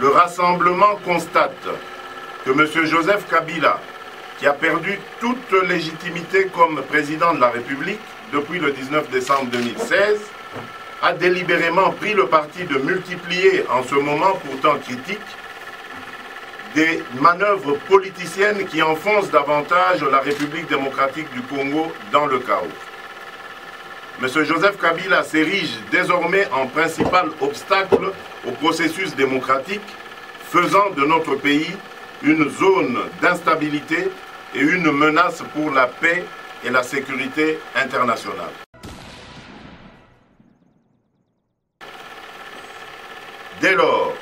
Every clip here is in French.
Le rassemblement constate que M. Joseph Kabila, qui a perdu toute légitimité comme président de la République depuis le 19 décembre 2016, a délibérément pris le parti de multiplier, en ce moment pourtant critique, des manœuvres politiciennes qui enfoncent davantage la République démocratique du Congo dans le chaos. M. Joseph Kabila s'érige désormais en principal obstacle au processus démocratique, faisant de notre pays une zone d'instabilité et une menace pour la paix et la sécurité internationale. Dès lors,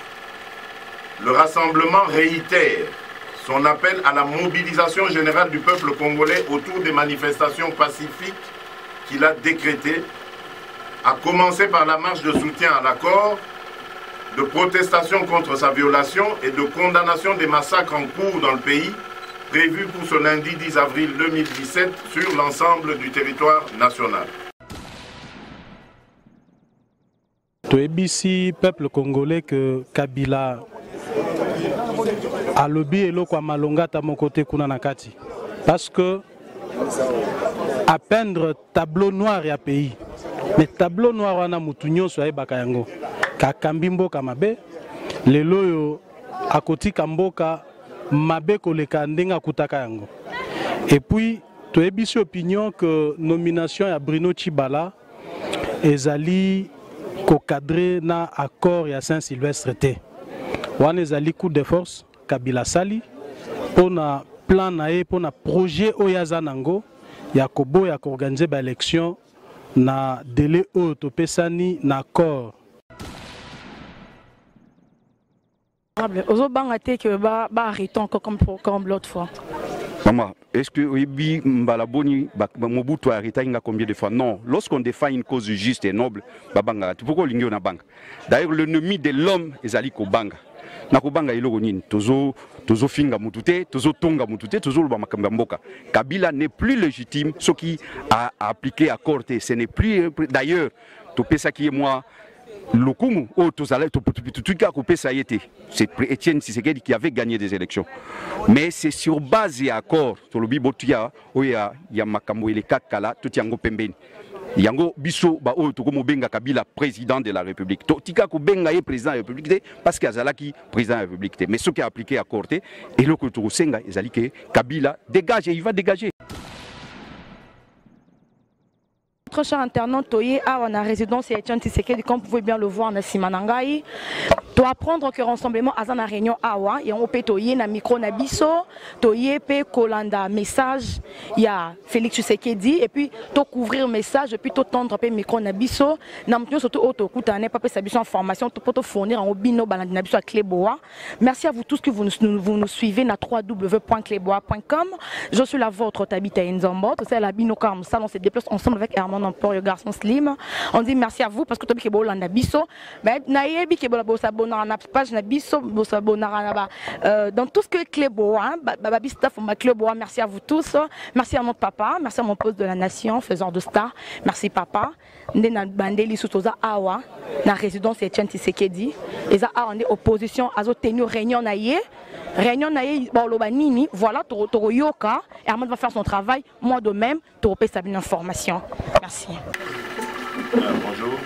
le rassemblement réitère son appel à la mobilisation générale du peuple congolais autour des manifestations pacifiques qu'il a décrétées, à commencer par la marche de soutien à l'accord, de protestation contre sa violation et de condamnation des massacres en cours dans le pays, prévus pour ce lundi 10 avril 2017 sur l'ensemble du territoire national. Toebisi, peuple congolais, que Kabila a lobby et l'eau malonga à mon côté kuna nakati. Parce que à peindre tableau noir et à pays. Mais tableau noir wana mutunyo soye bakayango. Kakambimbo kamabe, les loyo à côté kamboka mabe koleka ndenga kutaka yango. Et puis toebisi opinion que nomination à Bruno Tshibala ezali ko cadré na accord ya Saint-Sylvestre T. Wana ezali coup de force Kabila sali pour na plan nae pour na projet oyaza nango ya kobo ya organiser ba élection na délai o topesani na accord. Ozo bangate que ba arrêter encore comme l'autre fois. Maman, est-ce que Oyebi Mbalaboni Mobutu a arrêté combien de fois? Non. Lorsqu'on défend une cause juste et noble, babanga, pourquoi l'ingénieur na banga? D'ailleurs, l'ennemi de l'homme est Ali Kobanga. Na Kobanga ilo gonin, tozo finga mutute, tozo tonga mutute, tozo luba makamba mboka. Kabila n'est plus légitime, ce qui a appliqué à Corté. Ce n'est plus d'ailleurs, tout ça qui est moi. Lokumu, c'est Étienne Tshisekedi qui avait gagné des élections. Mais c'est sur base et accord, sur le Bibotia, où il y a Makambo et les Kakala, tout Yango Pembeni. Yango Bisso, Benga Kabila, président de la République. Tika Benga est président de la République parce qu'il y a Zalaki, président de la République. Mais ce qui a appliqué à Corté, et le Senga, Kabila dégage et il va dégager. Notre cher internaute, Toye a la résidence Étienne Tshisekedi, comme vous pouvez bien le voir, na Simanangai. Doit apprendre que rassemblement à la réunion Awa, et on peut Toye na micro na biso, Toye peut Kolanda message, il y a Félix Tshisekedi, et puis to couvrir message, et puis to tendre peu micro na biso, na mtio surtout auto kutane pas sa biso information, to poto fournir en obino balandi na biso à Cléboa. Merci à vous tous que vous nous suivez na www.cleboa.com. Je suis la vôtre Tabita Nzombo, c'est la bino comme ça, on se déplace ensemble avec Herman Empor, garçon slim. On dit merci à vous parce que Tobi Kebo Landa Biso, mais naïebi Kebo la bossa bonara page na biso bossa bonara dans tout ce que Cléboa, babi staff ma Cléboa. Merci à vous tous, merci à notre papa, merci à mon poste de la nation, faiseur de star. Merci papa. Ndé na bandeli sutoza awa na résidence Étienne Tshisekedi. Eza a on est opposition à zo tenir réunion naïe. Réunion naïe baloba nini, voilà toro yoka et Armand va faire son travail, moi de même, toro paye sa bonne information. Merci. Bonjour.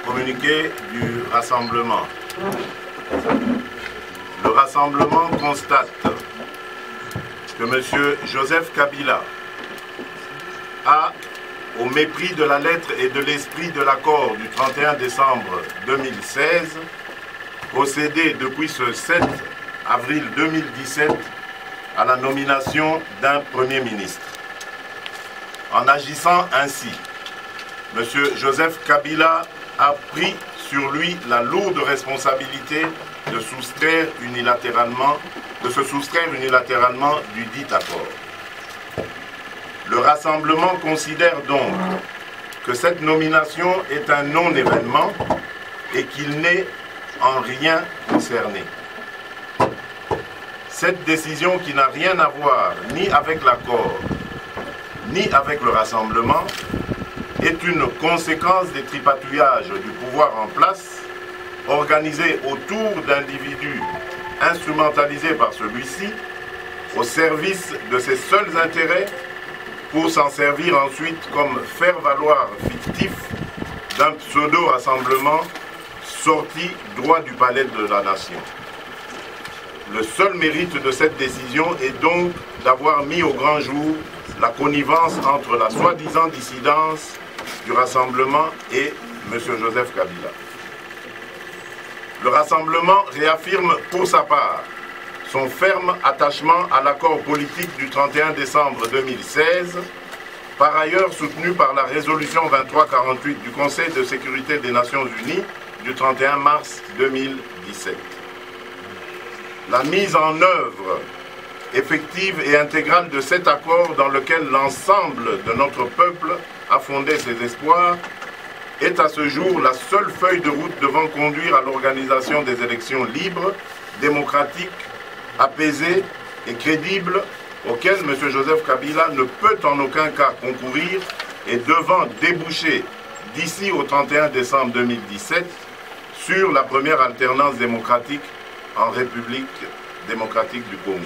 Communiqué du rassemblement. Le rassemblement constate que M. Joseph Kabila a, au mépris de la lettre et de l'esprit de l'accord du 31 décembre 2016, procédé depuis ce 7 avril 2017 à la nomination d'un Premier ministre. En agissant ainsi, M. Joseph Kabila a pris sur lui la lourde responsabilité de se soustraire unilatéralement du dit accord. Le rassemblement considère donc que cette nomination est un non-événement et qu'il n'est en rien concerné. Cette décision qui n'a rien à voir ni avec l'accord, ni avec le rassemblement, est une conséquence des tripatouillages du pouvoir en place, organisé autour d'individus instrumentalisés par celui-ci, au service de ses seuls intérêts, pour s'en servir ensuite comme faire-valoir fictif d'un pseudo-rassemblement sorti droit du palais de la nation. Le seul mérite de cette décision est donc d'avoir mis au grand jour la connivence entre la soi-disant dissidence du rassemblement et M. Joseph Kabila. Le rassemblement réaffirme pour sa part son ferme attachement à l'accord politique du 31 décembre 2016, par ailleurs soutenu par la résolution 2348 du Conseil de sécurité des Nations Unies du 31 mars 2017. La mise en œuvre effective et intégrale de cet accord dans lequel l'ensemble de notre peuple a fondé ses espoirs est à ce jour la seule feuille de route devant conduire à l'organisation des élections libres, démocratiques, apaisées et crédibles auxquelles M. Joseph Kabila ne peut en aucun cas concourir et devant déboucher d'ici au 31 décembre 2017 sur la première alternance démocratique en République démocratique du Congo.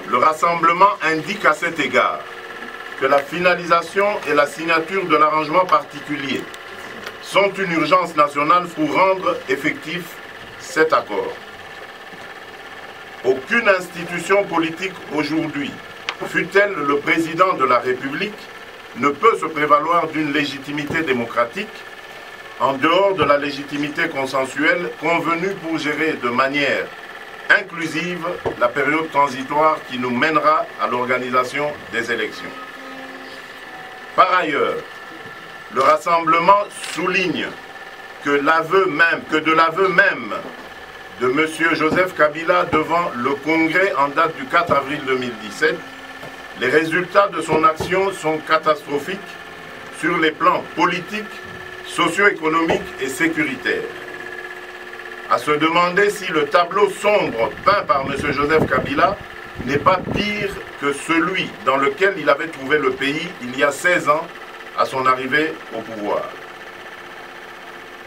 Le rassemblement indique à cet égard que la finalisation et la signature de l'arrangement particulier sont une urgence nationale pour rendre effectif cet accord. Aucune institution politique aujourd'hui, fût-elle le président de la République, ne peut se prévaloir d'une légitimité démocratique en dehors de la légitimité consensuelle convenue pour gérer de manière inclusive la période transitoire qui nous mènera à l'organisation des élections. Par ailleurs, le rassemblement souligne que de l'aveu même de M. Joseph Kabila devant le Congrès en date du 4 avril 2017, les résultats de son action sont catastrophiques sur les plans politiques, socio-économiques et sécuritaires. À se demander si le tableau sombre peint par M. Joseph Kabila n'est pas pire que celui dans lequel il avait trouvé le pays il y a 16 ans à son arrivée au pouvoir.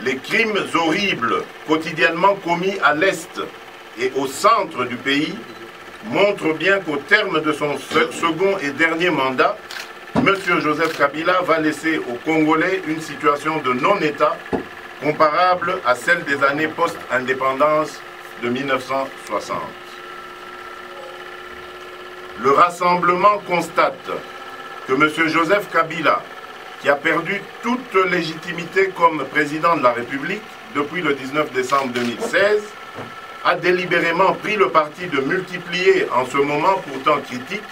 Les crimes horribles quotidiennement commis à l'est et au centre du pays montrent bien qu'au terme de son second et dernier mandat, M. Joseph Kabila va laisser aux Congolais une situation de non-État comparable à celle des années post-indépendance de 1960. Le rassemblement constate que M. Joseph Kabila, qui a perdu toute légitimité comme président de la République depuis le 19 décembre 2016, a délibérément pris le parti de multiplier, en ce moment pourtant critique,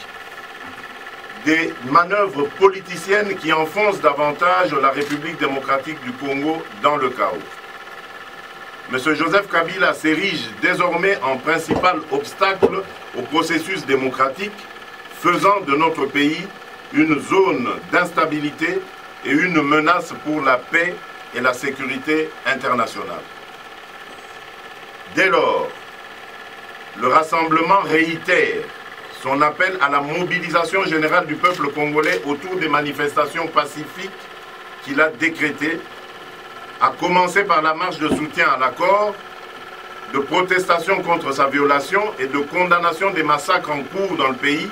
des manœuvres politiciennes qui enfoncent davantage la République démocratique du Congo dans le chaos. M. Joseph Kabila s'érige désormais en principal obstacle au processus démocratique, faisant de notre pays une zone d'instabilité et une menace pour la paix et la sécurité internationale. Dès lors, le rassemblement réitère son appel à la mobilisation générale du peuple congolais autour des manifestations pacifiques qu'il a décrétées, à commencer par la marche de soutien à l'accord, de protestation contre sa violation et de condamnation des massacres en cours dans le pays,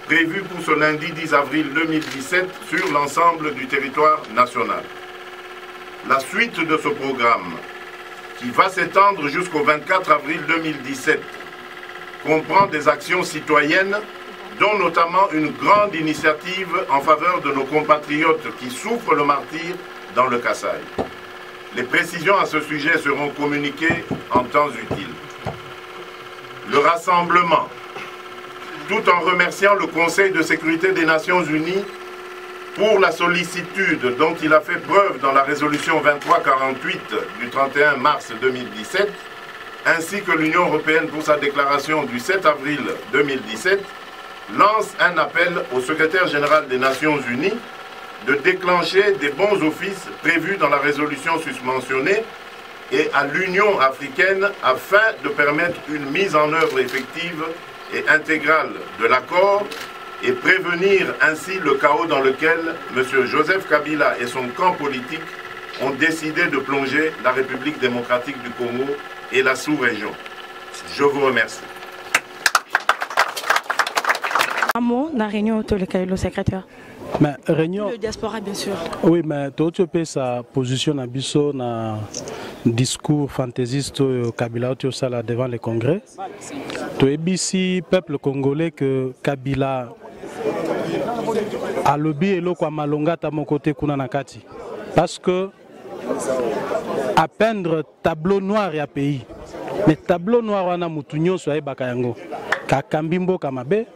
prévus pour ce lundi 10 avril 2017 sur l'ensemble du territoire national. La suite de ce programme, qui va s'étendre jusqu'au 24 avril 2017, comprend des actions citoyennes, dont notamment une grande initiative en faveur de nos compatriotes qui souffrent le martyre dans le Kasaï. Les précisions à ce sujet seront communiquées en temps utile. Le rassemblement, tout en remerciant le Conseil de sécurité des Nations Unies pour la sollicitude dont il a fait preuve dans la résolution 2348 du 31 mars 2017, ainsi que l'Union européenne pour sa déclaration du 7 avril 2017, lance un appel au secrétaire général des Nations Unies de déclencher des bons offices prévus dans la résolution susmentionnée et à l'Union africaine afin de permettre une mise en œuvre effective et intégrale de l'accord et prévenir ainsi le chaos dans lequel M. Joseph Kabila et son camp politique ont décidé de plonger la République démocratique du Congo et la sous-région. Je vous remercie. Un mot, la réunion, le secrétaire. Mais réunion. Le diaspora, bien sûr. Oui, mais tout le pays sa position à Bisso na discours fantaisiste Kabila devant le Congrès. Tout ici peuple congolais que Kabila a lobby et lo kwa malonga ta mon côté kuna nakati. Parce que à peindre tableau noir ya pays. Mais tableau noir wana mutunyo so ayebaka yango. Kakambi mboka mabe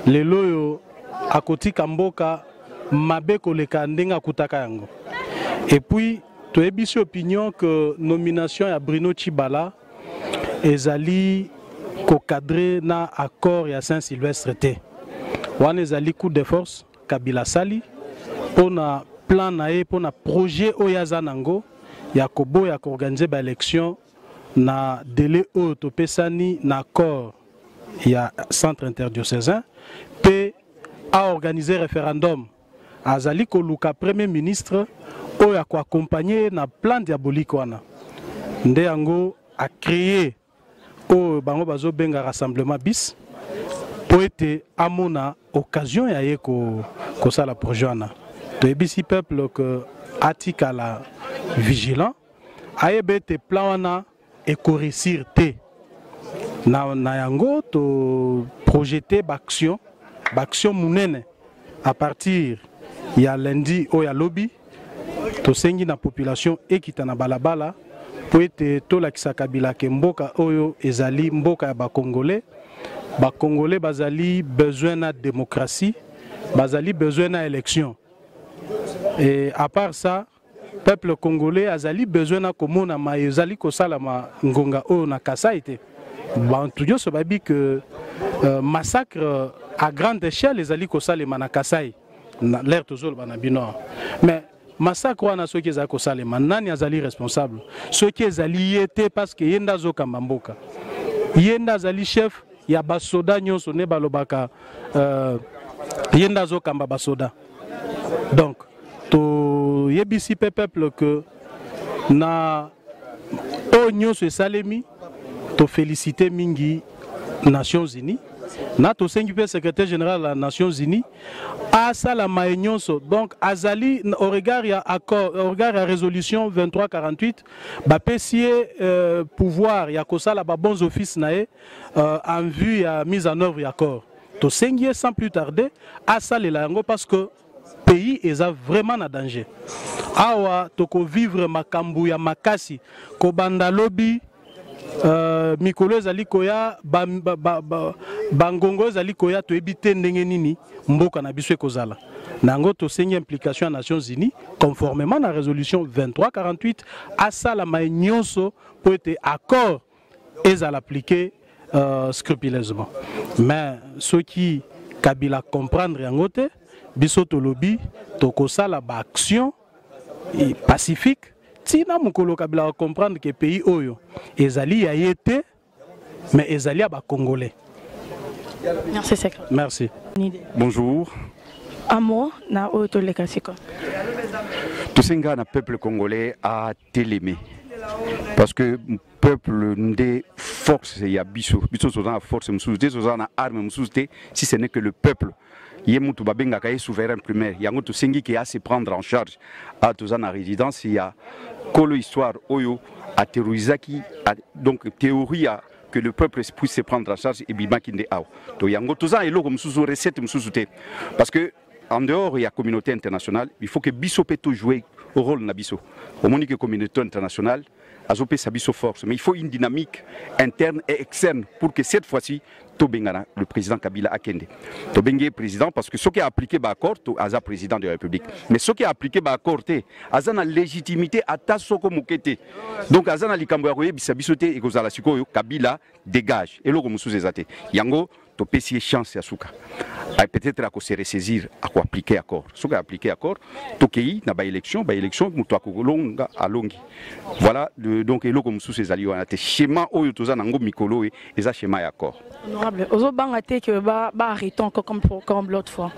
lelo yo akoti kamboka mabe koleka ndenga kutaka yango. Et puis tu as bis opinion que nomination ya Bruno Tshibala ezali ko cadré na accord ya Saint-Sylvestre te. Wana ezali coup de force Kabila sali pona plan na e pona projet oyaza nango ya kobo ya organiser ba élection na délai o to pesani na accord ya centre interdiocésain pe a organiser référendum azali ko luka premier ministre o ya ko accompagner na plan diabolique wana nde yango a créé o bango bazo benga rassemblement bis pour être amona occasion ya ye ko sala projet wana to ebisi peuple que atika la vigilant ayebete plan wana et ko réussir te na yango to projeter baction munene à partir ya lundi o ya lobby to sengi na population ekita na balabala pour être to la Kabila ke mboka oyo ezali mboka ya bakongolais bazali besoin na démocratie, bazali besoin na élection. Et à part ça, peuple congolais azali besoin na komona ma ezali ko sala ma ngonga o na kasaite. Bantu yo so babi que massacre à grande échelle ezali ko sala na kasai na l'air toujours bana bino. Mais massacre wana ceux qui ezali ko sala nani azali responsable. Ceux qui ezali été parce que yenda zo kamamboka. Yenda azali chef ya basoda nyonso ne balobaka yenda zo kamba basoda. Donc to yebisi peuple que na o nyonso salemi to féliciter mingi Nations Unies na to sengi pe secrétaire général des Nations Unies a sala maïnyonso. Donc azali au regard ya accord au regard ya résolution 2348 ba pesier pouvoir ya kosala ba bons offices nae en vue ya mise en œuvre ya accord to sengi sans plus tarder a salela yango parce que pays est vraiment en danger. Awa toko vivre makambu ya makasi ko banda lobby mikolo ezali koya bangongo ezali koya to ebite ndenge nini mboka na biso ekozala nango to sengi implication ya Nations Unies conformément à la résolution 2348 asala ma nyonso pour être accord ezala appliquer scrupuleusement. Mais ceux qui Kabila comprendre yango te biso to lobby to kosala ba action pacifique. Tina mukolo Kabila va comprendre que pays oyo ezali ya yete mais ezali ba congolais. Merci secrétaire. Merci. Bonjour. Amo na auto le kasiko. Tout singa na peuple congolais a télémé. Parce que peuple ndé force ya biso sozana force msuste sozana arme msuste si ce n'est que le peuple. Yemutu babenga kaye souverain primaire yango to sengi qui a se prendre en charge à tozana résidence il y a kolo histoire oyo a terrorisaki donc théorie que le peuple puisse se prendre en charge et bimaki nde aw to yango tozana eloko msusu recette msusu te parce que en dehors il y a communauté internationale il faut que biso peut jouer au rôle na biso au monique communauté internationale azopé sa biso force mais il faut une dynamique interne et externe pour que cette fois-ci Tobengana, le président Kabila Akende. Tobengé président parce que ce qui a appliqué l'accord, Aza président de la République. Mais ce qui a appliqué l'accord, Aza na légitimité à Tassoko Mokete. Donc Aza na likambo ya koye bisabisote et kozala sikoyo Kabila dégage. Et loko musu ezate. Yango topesi chance ya suka peut-être ako se ressaisir ako appliquer accord soka appliquer accord tokei na ba élection muto akolonga alongi voilà donc eloko mususu ezali wana te schéma oyo toza nango mikolo eza schéma ya accord. Honorable ozo banga te que ba arrêter encore comme l'autre fois.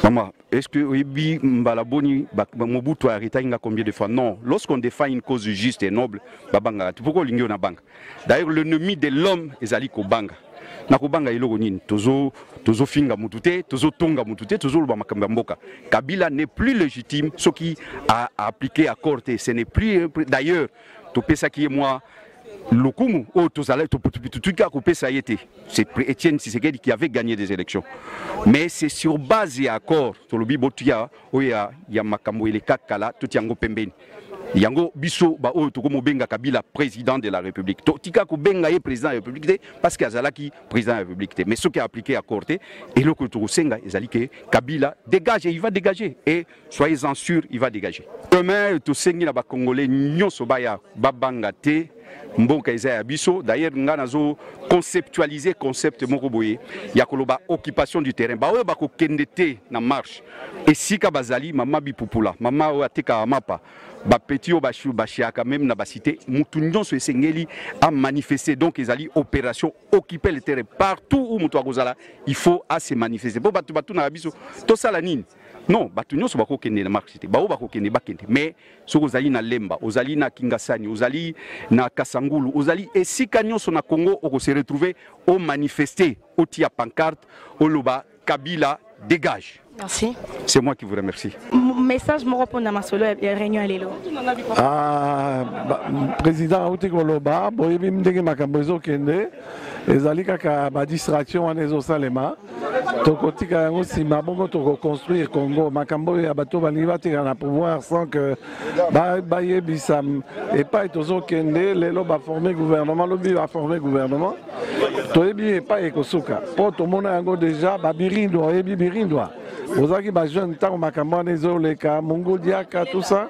Maman, est-ce que Oyebi Mbalaboni Mobutu a arrêté combien de fois? Non. Lorsqu'on défend une cause juste et noble, babanga. Pourquoi l'ingénieur na banque? D'ailleurs, l'ennemi de l'homme est ali ko banga. Na ko banga ilo gonine. Tozo finga mutute, tozo tonga mutute, tozo luba makamba mboka. Kabila n'est plus légitime. Ce qui a appliqué à Corté, ce n'est plus. D'ailleurs, tout ça qui est moi. Lokumu, c'est Étienne Tshisekedi qui avait gagné des élections. Mais c'est sur base et accord, sur le Bibotia, où il y a Makambo et les Kakala, tout Yango Pembeni. Yango Bisso, Benga Kabila, président de la République. Tika Benga est président de la République parce qu'il y a Zalaki, président de la République. Mais ce qui est appliqué à Corté, et le Senga, Kabila dégage et il va dégager. Et soyez-en sûrs, il va dégager. Demain, tout Sengi, la Congolais, Nyosobaya, Babangate. Mbonka Isaiah Bisso, d'ailleurs, nous avons conceptualisé le concept Mokoboye. Il y a occupation du terrain. Bah, on kendete na marche. Et si Kabazali, Mama Bipupula, Mama Oateka Amapa, bah petit Obashu Bashiaka, même na basité, Moutounion se Sengeli a manifesté. Donc, ils allaient opération occuper le terrain. Partout où Moutoua Gozala, il faut se manifester. Bon, Batu na Bisso, tout ça la nine. Non, Batunyo so bako kende na marché, bao bako kende bakende. Mais so ozali na Lemba, ozali na Kingasani, ozali na Kasangulu, ozali et si kanyon so na Congo on se retrouver au manifester, au tia pancarte, au loba Kabila dégage. Merci. C'est moi qui vous remercie. Message me répond à ma solo et réunion à l'élo. Président Outi Koloba, boyebi mdenge makambozo kende, ezali kaka ba distraction en ezosalema. Tokotika yango sima bongo toko construire Congo makambo ya bato balingi tika na pouvoir sans que ba yebisam et pas tozo kende lelo ba former gouvernement lobi ba former gouvernement. Toyebi et pas ekosuka. Po to mona yango déjà ba birindo yebi birindo. Ozaki ba jeune tant makambo nezoleka Mongo Diaka tout ça.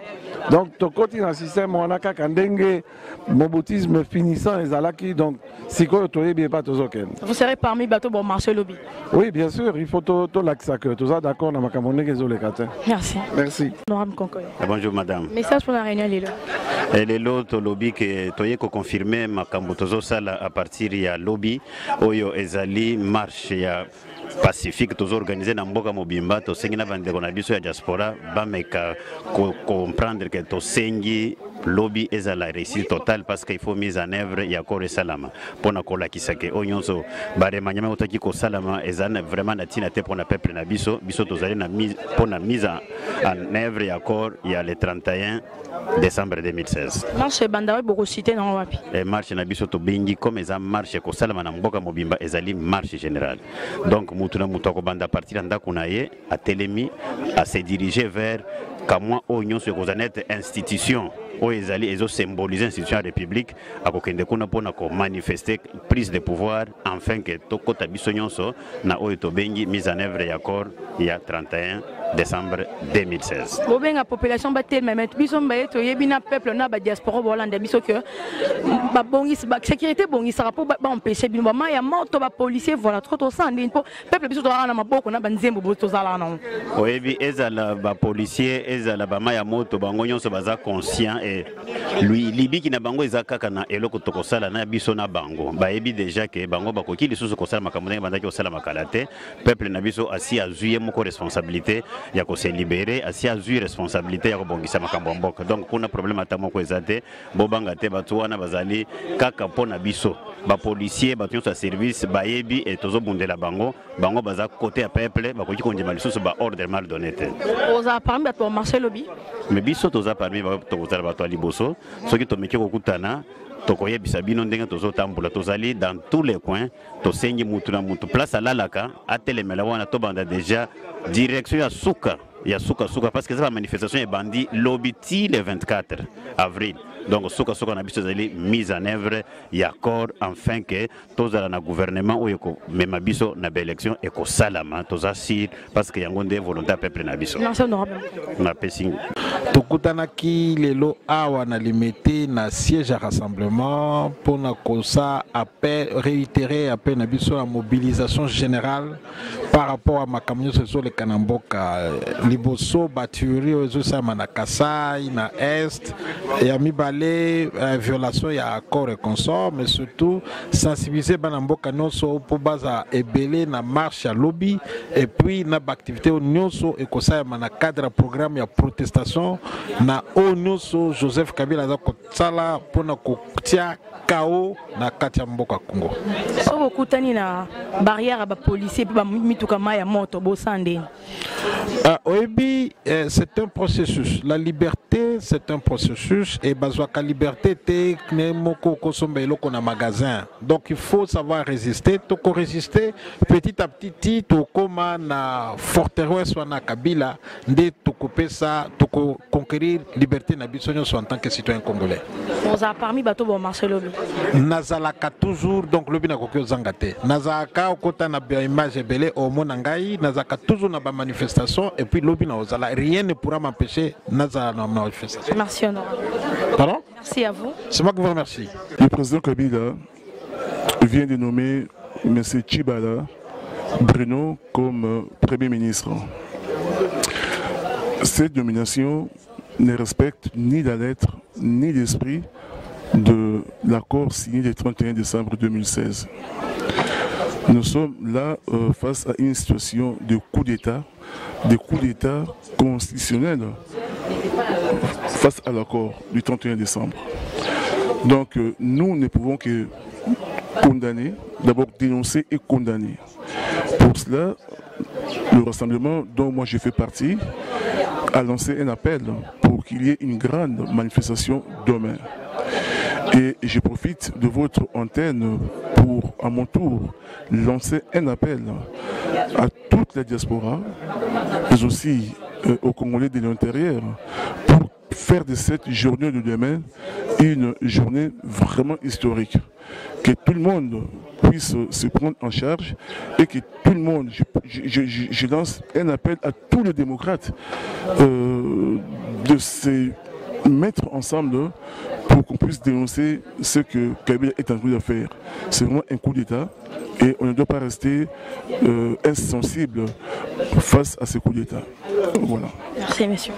Donc tokoti na système wana kaka ndenge mobutisme finissant ezalaki donc sikoyo toyebi pas tozo kende. Vous serez parmi bateau bon marché lobby. Oui, bien sûr, il faut tout l'accès que tout ça d'accord dans ma camonne Merci. Merci. Bonjour madame. Message pour la réunion Lelo. Lelo to lobby que toye ko confirmer makambo tozo sala à partir ya lobby oyo ezali marche ya pacifique tous organisé na mboka mobimba to sengi na bandeko na biso ya diaspora bameka comprendre que to sengi lobby est à la réussite totale parce qu'il faut mise en œuvre ya kore salama pona kola kisake onyonso bare manyama otaki ko salama ezana vraiment na tina te pona peuple na biso to zali na mise pona mise en œuvre ya kore ya le 31 décembre 2016. Marche bandawe boko cité na wapi. Marche na biso to bengi comme eza marche ko salama na mboka mobimba ezali marche générale. Donc mutuna mutako banda partir ndako na ye a telemi à se diriger vers kamwa onyon sur kozanete institution o ezali ezo symboliser institution de la République akokende kuna pona ko manifester prise de pouvoir afin que tokota biso nyonso na oyo to bengi mise en œuvre ya accord ya 31 décembre 2016. Bobenga population batel mais biso mbaye to yebina peuple na ba diaspora bolanda biso que ba bongis ba sécurité bongis ça pour ba empêcher bino ba ya moto ba policier voilà trop to sandi peuple biso to na maboko na banzembo bo to zala na oyebi ezala ba policier ezala ba ya moto bango nyonso baza conscient et lui libi ki na bango ezakaka na eloko to kosala na biso na bango ba yebi déjà que bango bakoki lisusu kosala makambo na bandaki kosala makalate peuple na biso asi azuye moko responsabilité ya ko se libérer asi azuye responsabilité ya ko bongisa makambo mboka donc kuna problème atamoko ezate bobanga te batu wana bazali kaka pona biso ba policier batu nyonso service ba yebi et tozo bundela bango baza côté ya peuple bakoki konjema lisusu ba ordre mal donné te oza parmi bato marché lobby mais biso toza parmi bato kozala bato ya liboso soki tomeki kokutana tokoyebisa bino ndenge tozotambola tozali dans tous les coins tosengi mutu na mutu place alalaka atelemela wana tobanda déjà direction ya suka parce que ça la manifestation est bandi lobby le 24 avril donc soka na biso ezali mise en œuvre ya accord afin que tozala na gouvernement oyo mema biso na élection et ko salama toza si parce que yango nde volonté ya peuple na biso na pesi tokutanaki lelo awa na limité na siège à rassemblement pour na kosa appel réitérer appel na biso à mobilisation générale par rapport à makamyo sur le kanamboka liboso baturi ozo sama na Kasai na est et a mibale violation ya accord et consort mais surtout sensibiliser banamboka nyonso pour baza ebele na marche à lobby et puis na activité nyonso et kosa na cadre programme ya protestation na nyonso Joseph Kabila za kotsala pona kotia KO na kati ya mboka Congo. So kutani na barrière ba policier puis ba mituka maya moto bosande. Oebi c'est un processus. La liberté c'est un processus et bazwaka liberté te moko kosomba eloko na magasin. Donc il faut savoir résister, to résister petit à petit to koma na forteresse wana Kabila nde to couper ça to conquérir liberté na biso en tant que citoyen congolais. On a parmi bateau bon Marcelo. Nazalaka toujours donc lobi na kokyo zangate. Nazaka okota na image belé au monangai nazaka toujours na ba manifestation et puis lobi na ozala rien ne pourra m'empêcher nazala na manifestation. Merci honorable. Pardon? Merci à vous. C'est moi qui vous remercie. Le président Kabila vient de nommer M. Tshibala Bruno comme Premier ministre. Cette nomination ne respecte ni la lettre ni l'esprit de l'accord signé le 31 décembre 2016. Nous sommes là face à une situation de coup d'État constitutionnel face à l'accord du 31 décembre. Donc nous ne pouvons que condamner, d'abord dénoncer et condamner. Pour cela, le rassemblement dont moi je fais partie a lancé un appel pour qu'il y ait une grande manifestation demain. Et je profite de votre antenne pour, à mon tour, lancer un appel à toute la diaspora, mais aussi aux Congolais de l'intérieur, pour faire de cette journée de demain une journée vraiment historique. Que tout le monde puisse se prendre en charge et que tout le monde, je lance un appel à tous les démocrates de se mettre ensemble pour qu'on puisse dénoncer ce que Kabila est en train de faire. C'est vraiment un coup d'État et on ne doit pas rester insensible face à ce coup d'État. Voilà. Merci, monsieur.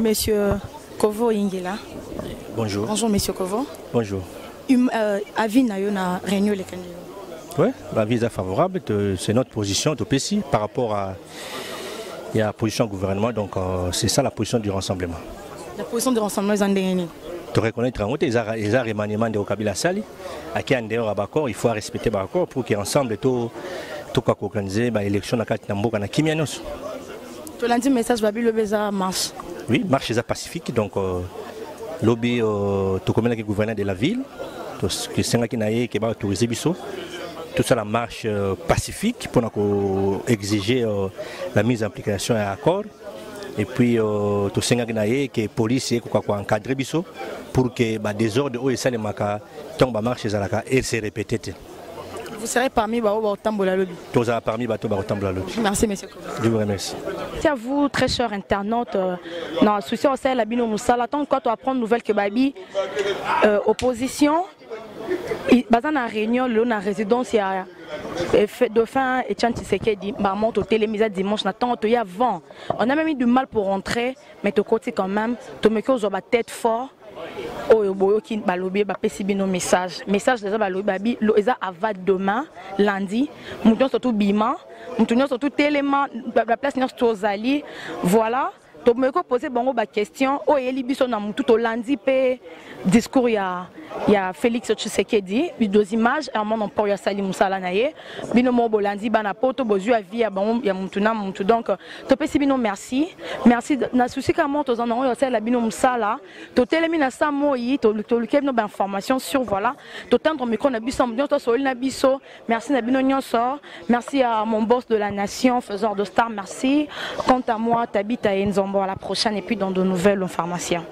Monsieur Kovo Ingela. Bonjour. Bonjour, monsieur Kovo. Bonjour. Avis na yo na réunion les candidats. Oui, l'avis est favorable. C'est notre position de PSI par rapport à la position du gouvernement. Donc c'est ça la position du rassemblement. La position du rassemblement est en dernier. De reconnaître en route les remaniements de Kabila Sali, à qui en dehors à Bakor, il faut respecter Bakor pour qu'ensemble tout organiser l'élection dans le Namboka na Kimianos. Tu l'as dit message Babi le Béza marche. Oui, marche pacifique donc lobby tout comme le gouverneur de la ville, tout ce qui n'a qui va autoriser biso. Tout ça la marche pacifique pour exiger la mise en application à accord. Et puis tout ce qui n'a que la police est encadré biso pour que les désordres ou les maka tombent marche et se répètent. Vous serez parmi au Tambola Lobby. Tous parmi au Tambola Lobby. Merci monsieur. Je vous remercie. Merci à vous très chers internautes. Non, souci au sein la bino musala tant quand on apprend nouvelle que Babi opposition bazana na réunion le na résidence ya Dauphin et Tshisekedi monte au télémise dimanche n'attend to y avant. On a même eu du mal pour rentrer mais to côté quand même to me cause ba tête fort. Oyo boyo ki balobi ba pesi bino message déjà balobi babi lo eza ava demain lundi muton surtout bima muton surtout téléma la place nyos tozali voilà to me ko poser bango ba question o yeli biso na mutu to lundi pe discours ya Félix Tshisekedi deux images et mon emport ya Salim Moussala naye bino mo bolandi bana poto bozu avi ya bango ya mutu na mutu donc to pesi bino merci na souci ka monto za na yo la bino Moussala to telemi na sa moyi to lukebno ba information sur voilà to tendre micro na biso to soli na biso merci na bino nyonso merci à mon boss de la nation faiseur de star merci quant à moi Tabita Nzombo à la prochaine et puis dans de nouvelles informations.